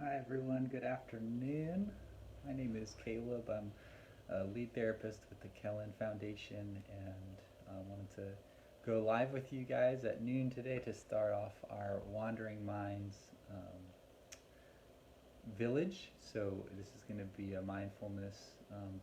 Hi everyone, good afternoon. My name is Caleb. I'm a lead therapist with the Kellin Foundation and wanted to go live with you guys at noon today to start off our Wandering Minds village. So this is going to be a mindfulness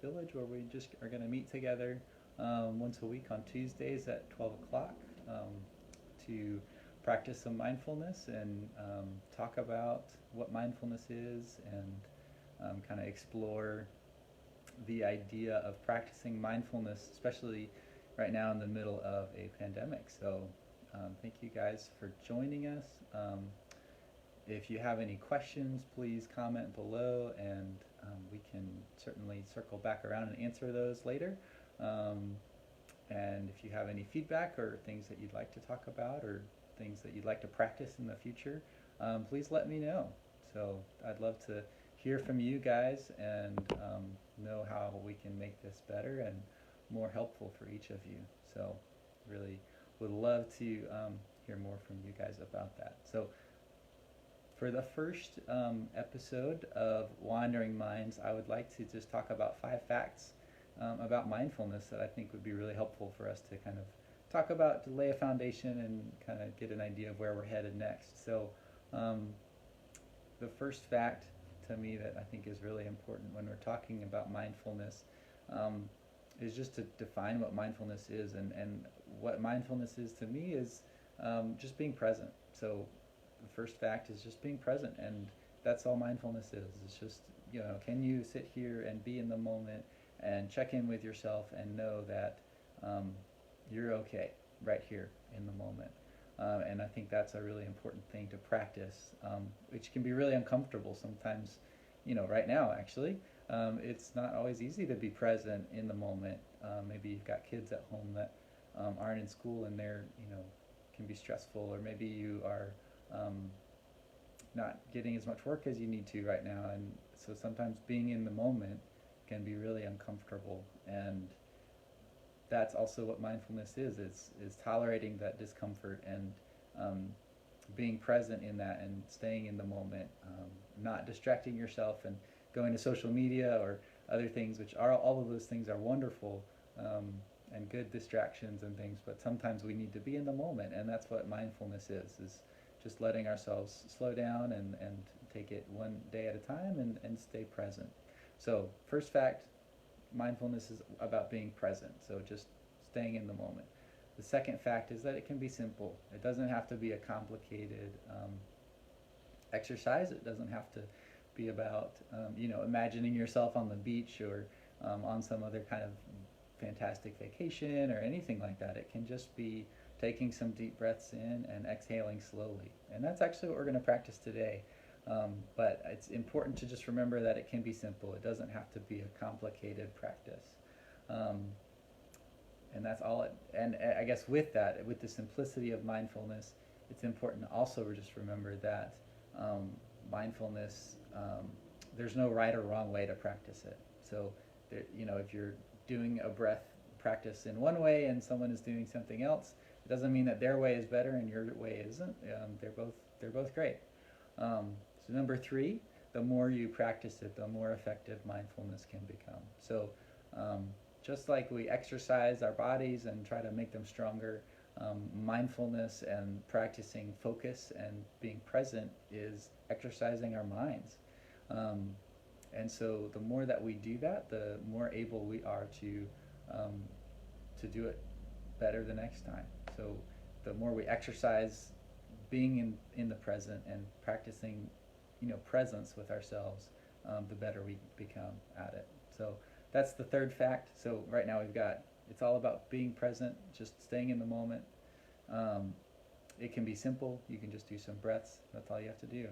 village where we just are going to meet together once a week on Tuesdays at 12 o'clock to practice some mindfulness and talk about what mindfulness is and kind of explore the idea of practicing mindfulness, especially right now in the middle of a pandemic. So thank you guys for joining us. If you have any questions, please comment below and we can certainly circle back around and answer those later. And if you have any feedback or things that you'd like to talk about or things that you'd like to practice in the future, please let me know. So I'd love to hear from you guys and know how we can make this better and more helpful for each of you. So really would love to hear more from you guys about that. So for the first episode of Wandering Minds, I would like to just talk about 5 facts about mindfulness that I think would be really helpful for us to kind of talk about, to lay a foundation and kind of get an idea of where we're headed next. So the first fact to me that I think is really important when we're talking about mindfulness is just to define what mindfulness is. And what mindfulness is to me is just being present. So the first fact is just being present, and that's all mindfulness is. It's just, can you sit here and be in the moment and check in with yourself and know that you're okay right here in the moment. And I think that's a really important thing to practice, which can be really uncomfortable sometimes, right now actually. It's not always easy to be present in the moment. Maybe you've got kids at home that aren't in school and they're, can be stressful, or maybe you are not getting as much work as you need to right now. And so sometimes being in the moment can be really uncomfortable, and that's also what mindfulness is tolerating that discomfort and being present in that and staying in the moment, not distracting yourself and going to social media or other things, which are, all of those things are wonderful and good distractions and things, but sometimes we need to be in the moment, and that's what mindfulness is just letting ourselves slow down and take it one day at a time and stay present. So first fact, mindfulness is about being present, so just staying in the moment. The second fact is that it can be simple. It doesn't have to be a complicated exercise. It doesn't have to be about imagining yourself on the beach or on some other kind of fantastic vacation or anything like that. It can just be taking some deep breaths in and exhaling slowly. And that's actually what we're going to practice today. But it's important to just remember that it can be simple. It doesn't have to be a complicated practice. And that's all it, and I guess with that, with the simplicity of mindfulness, it's important to also just remember that mindfulness, there's no right or wrong way to practice it. So, if you're doing a breath practice in one way and someone is doing something else, it doesn't mean that their way is better and your way isn't. They're both great. So number 3, the more you practice it, the more effective mindfulness can become. So just like we exercise our bodies and try to make them stronger, mindfulness and practicing focus and being present is exercising our minds. And so the more that we do that, the more able we are to do it better the next time. So the more we exercise being in the present and practicing, presence with ourselves, the better we become at it. So that's the third fact. So right now it's all about being present, just staying in the moment. It can be simple. You can just do some breaths. That's all you have to do.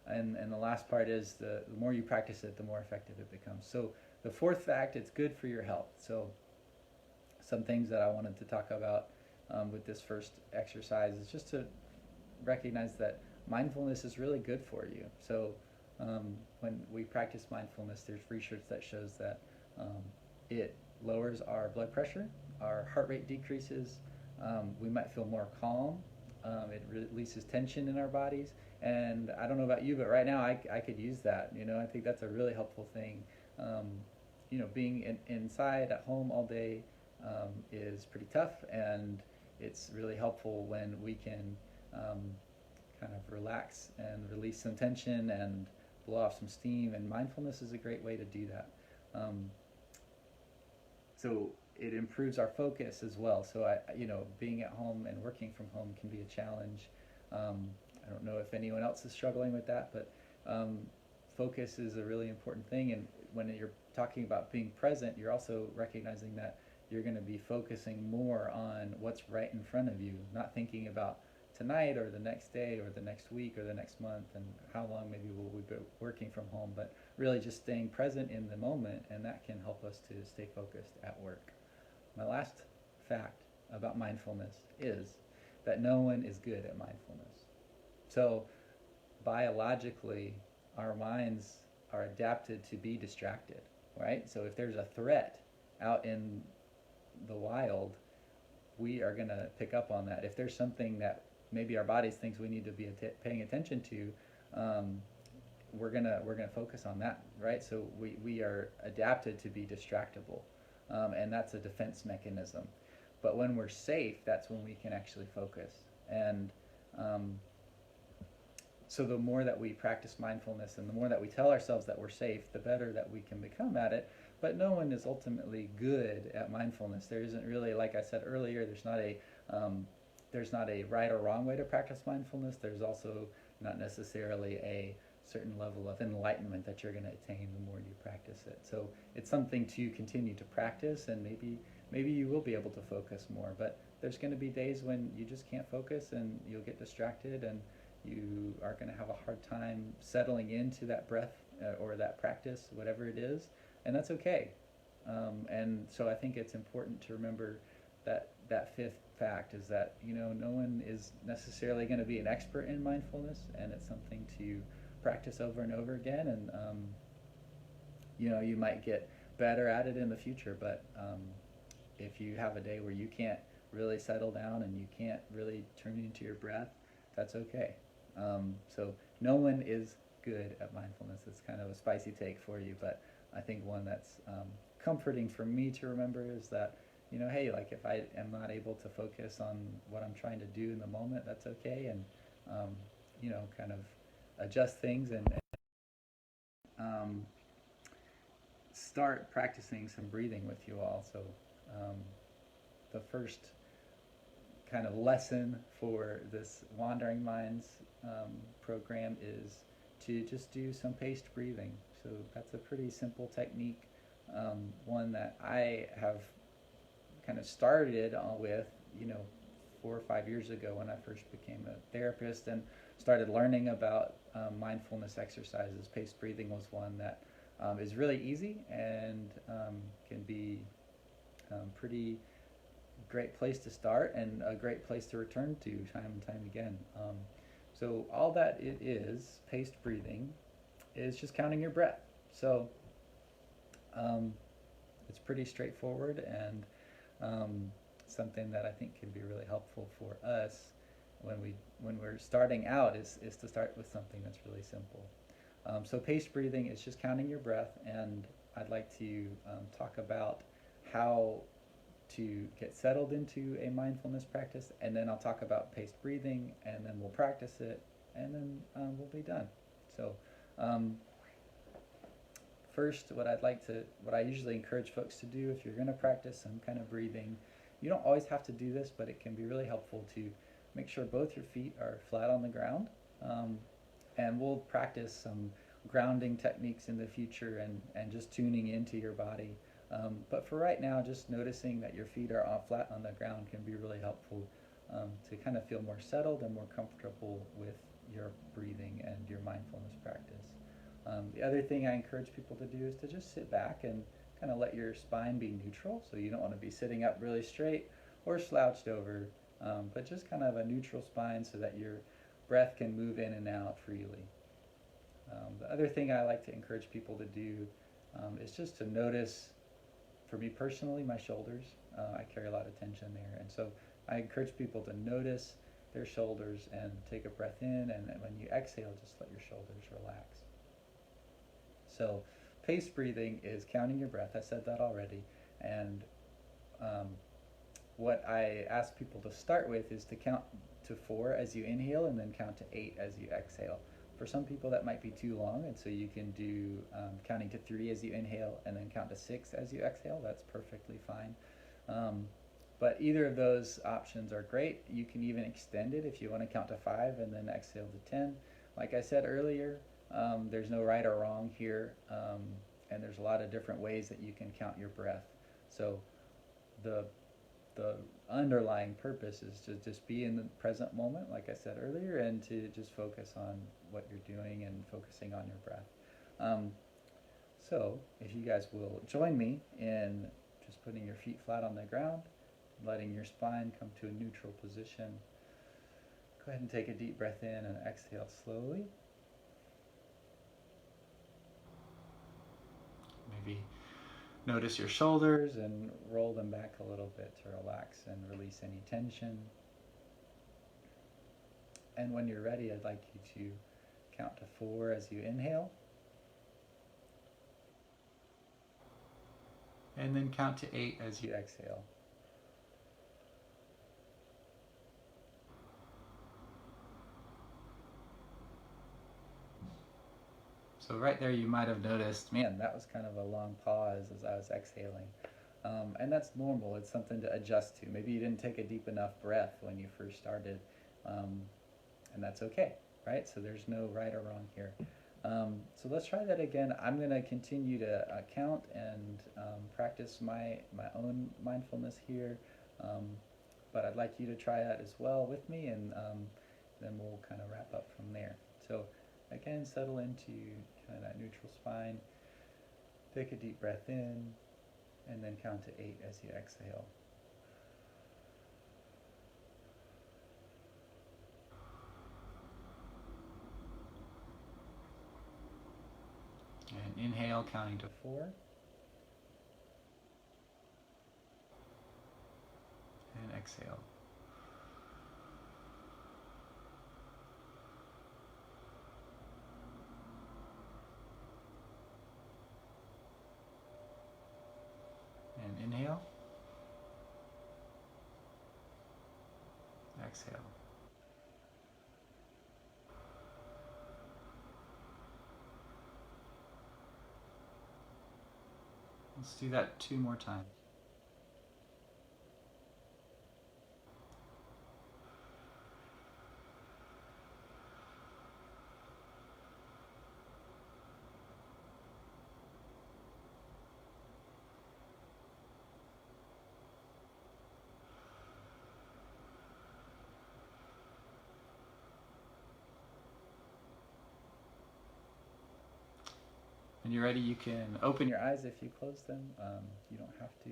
And the last part is the more you practice it, the more effective it becomes. So the fourth fact, it's good for your health. So some things that I wanted to talk about with this first exercise is just to recognize that mindfulness is really good for you. So when we practice mindfulness, there's research that shows that it lowers our blood pressure, our heart rate decreases, we might feel more calm, it releases tension in our bodies, And I don't know about you, but right now I could use that. I think that's a really helpful thing. Um, being inside at home all day is pretty tough, and it's really helpful when we can um, kind of relax and release some tension and blow off some steam. And mindfulness is a great way to do that. Um, so it improves our focus as well. So being at home and working from home can be a challenge. I don't know if anyone else is struggling with that, but focus is a really important thing. And when you're talking about being present, you're also recognizing that you're going to be focusing more on what's right in front of you, not thinking about tonight or the next day or the next week or the next month and how long maybe will we be working from home, but really just staying present in the moment, and that can help us to stay focused at work. My last fact about mindfulness is that no one is good at mindfulness. So biologically, our minds are adapted to be distracted, right? So if there's a threat out in the wild, we are going to pick up on that. If there's something that maybe our bodies thinks we need to be paying attention to, we're gonna focus on that, right? So we are adapted to be distractible, and that's a defense mechanism. But when we're safe, that's when we can actually focus. And so the more that we practice mindfulness and the more that we tell ourselves that we're safe, the better that we can become at it. But no one is ultimately good at mindfulness. There isn't really, like I said earlier, there's not a right or wrong way to practice mindfulness. There's also not necessarily a certain level of enlightenment that you're going to attain the more you practice it. So it's something to continue to practice, and maybe you will be able to focus more. But there's going to be days when you just can't focus and you'll get distracted, and you are going to have a hard time settling into that breath or that practice, whatever it is, and that's okay. And so I think it's important to remember that fifth fact is that no one is necessarily going to be an expert in mindfulness, and it's something to practice over and over again. And you might get better at it in the future, but if you have a day where you can't really settle down and you can't really turn into your breath, that's okay. So no one is good at mindfulness. It's kind of a spicy take for you, but I think one that's comforting for me to remember is that, hey, like if I am not able to focus on what I'm trying to do in the moment, that's okay, and kind of adjust things and start practicing some breathing with you all. So the first kind of lesson for this Wandering Minds program is to just do some paced breathing. So that's a pretty simple technique, one that I have kind of started with, 4 or 5 years ago when I first became a therapist and started learning about mindfulness exercises. Paced breathing was one that is really easy and can be pretty great place to start and a great place to return to time and time again. So all that it is, paced breathing, is just counting your breath. So it's pretty straightforward and something that I think can be really helpful for us when we're starting out is to start with something that's really simple. So paced breathing is just counting your breath, and I'd like to talk about how to get settled into a mindfulness practice, and then I'll talk about paced breathing, and then we'll practice it, and then we'll be done. So first, what I usually encourage folks to do if you're going to practice some kind of breathing, you don't always have to do this, but it can be really helpful to make sure both your feet are flat on the ground. And we'll practice some grounding techniques in the future and just tuning into your body. But for right now, just noticing that your feet are flat on the ground can be really helpful to kind of feel more settled and more comfortable with your breathing and your mindfulness practice. The other thing I encourage people to do is to just sit back and kind of let your spine be neutral. So you don't want to be sitting up really straight or slouched over, but just kind of a neutral spine so that your breath can move in and out freely. The other thing I like to encourage people to do is just to notice, for me personally, my shoulders. I carry a lot of tension there, and so I encourage people to notice their shoulders and take a breath in, and then when you exhale, just let your shoulders relax. So paced breathing is counting your breath. I said that already. And um, what I ask people to start with is to count to 4 as you inhale and then count to 8 as you exhale. For some people that might be too long, and so you can do counting to 3 as you inhale and then count to 6 as you exhale. That's perfectly fine. But either of those options are great. You can even extend it if you want to count to 5 and then exhale to 10. Like I said earlier, there's no right or wrong here, and there's a lot of different ways that you can count your breath. So the underlying purpose is to just be in the present moment, like I said earlier, and to just focus on what you're doing and focusing on your breath. So if you guys will join me in just putting your feet flat on the ground, letting your spine come to a neutral position. Go ahead and take a deep breath in and exhale slowly. Maybe notice your shoulders and roll them back a little bit to relax and release any tension. And when you're ready, I'd like you to count to 4 as you inhale. And then count to 8 as you exhale. So right there you might have noticed, man, that was kind of a long pause as I was exhaling. And that's normal. It's something to adjust to. Maybe you didn't take a deep enough breath when you first started, and that's okay, right? So there's no right or wrong here. So let's try that again. I'm going to continue to count and practice my own mindfulness here, but I'd like you to try that as well with me, and then we'll kind of wrap up from there. So again, settle into kind of that neutral spine. Take a deep breath in, and then count to 8 as you exhale. And inhale, counting to 4. And exhale. And inhale. Exhale. Let's do that 2 more times. When you're ready, you can open your eyes if you close them. You don't have to.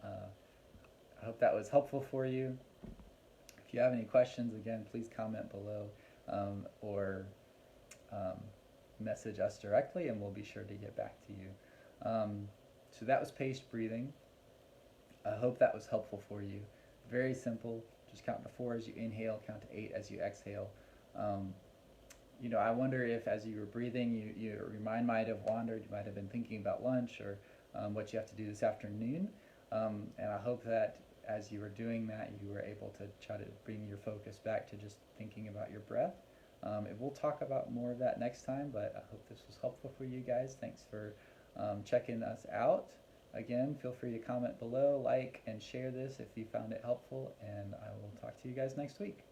I hope that was helpful for you. If you have any questions, again, please comment below or message us directly, and we'll be sure to get back to you. So that was paced breathing. I hope that was helpful for you. Very simple. Just count to 4 as you inhale, count to 8 as you exhale. I wonder if as you were breathing, your mind might have wandered. You might have been thinking about lunch or what you have to do this afternoon. And I hope that as you were doing that, you were able to try to bring your focus back to just thinking about your breath. We'll talk about more of that next time, but I hope this was helpful for you guys. Thanks for checking us out. Again, feel free to comment below, like, and share this if you found it helpful, and I will talk to you guys next week.